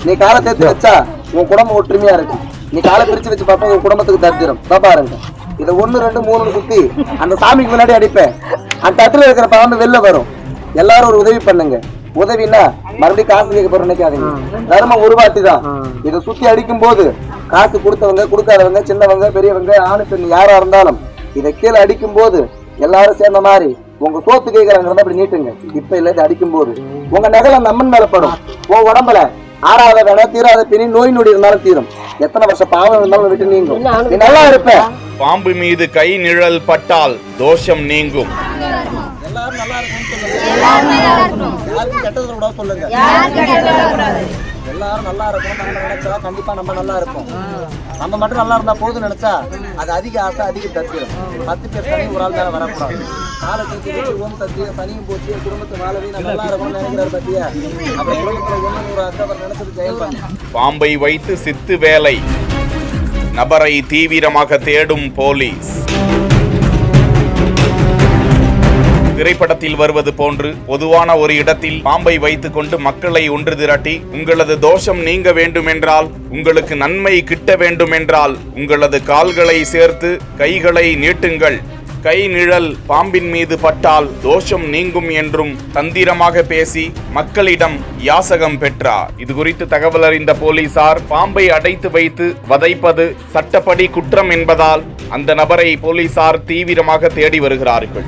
நீ காலை தேர்த்து வச்சா உன் குடும்பம் ஒற்றுமையா இருக்கு. நீ காலை பிரிச்சு வச்சு பாப்பா உன் குடும்பத்துக்கு தரித்திரம். பாருங்க இதை 1 2 3 குத்தி அந்த சாமிக்கு முன்னாடி அடிப்பேன். அந்த தட்டுல இருக்கிற பாம்பு வெளில வரும். எல்லாரும் ஒரு உதவி பண்ணுங்க. உதவினா மறுபடியும் காசு கேட்க போற நினைக்காதீங்க. தர்மம் ஒரு வாட்டி தான். இதை சுத்தி அடிக்கும் போது காசு கொடுத்தவங்க கொடுக்காதவங்க சின்னவங்க பெரியவங்க ஆணு பெண் யாரா இருந்தாலும் இதை கீழே அடிக்கும் போது எல்லாரும் சேர்ந்த மாதிரி உங்க சோத்து கேட்கறாங்க அப்படி நீட்டுங்க. இப்ப இல்ல இது அடிக்கும் போது உங்க நகல அந்த அம்மன் மேல படும். உன் உடம்புல ஆறாத வேணா தீராத பிணி நோய் நொடி இருந்தாலும் தீரும். எத்தனை வருஷம் பாவம் இருந்தாலும் விட்டு நீங்கும். நீ நல்லா இருப்ப. பாம்பு மீது கை நிழல் பட்டால் தோஷம் நீங்கும். எல்லாரும் நல்லா இருக்கணும். யாருக்கும் கெட்டது கூட சொல்லுங்க. எல்லாரும் நல்லா இருக்கணும். நம்ம நினைச்சா கண்டிப்பா நம்ம நல்லா இருப்போம். நம்ம மட்டும் நல்லா இருந்தா போதும் நினைச்சா அது அதிக ஆசை அதிக தத்திரம். 10 பேர் சனி ஒரு ஆள் மேல வரக்கூடாது. காலை தூக்கி ஓம் சத்தியம் சனியும் போச்சு குடும்பத்து வாழவே நம்ம நல்லா இருக்கணும்னு நினைக்கிறார் பத்தியா. அப்புறம் குடும்பத்துல 100 அக்கவர் நினைச்சது ஜெயம் பண்ண. பாம்பை வைத்து சித்து வேலை. நபரை தீவிரமாக தேடும் போலீஸ். திரைப்படத்தில் வருவது போன்று பொதுவான ஒரு இடத்தில் பாம்பை வைத்துக் கொண்டு மக்களை ஒன்று திரட்டி உங்களது தோஷம் நீங்க வேண்டுமென்றால் உங்களுக்கு நன்மை கிட்ட வேண்டுமென்றால் உங்களது கால்களை சேர்த்து கைகளை நீட்டுங்கள். கை நிழல் பாம்பின் மீது பட்டால் தோஷம் நீங்கும் என்றும் தந்திரமாக பேசி மக்களிடம் யாசகம் பெற்றார். இது குறித்து தகவல் அறிந்த போலீசார் பாம்பை அடைத்து வைத்து வதைப்பது சட்டப்படி குற்றம் என்பதால் அந்த நபரை போலீசார் தீவிரமாக தேடி வருகிறார்கள்.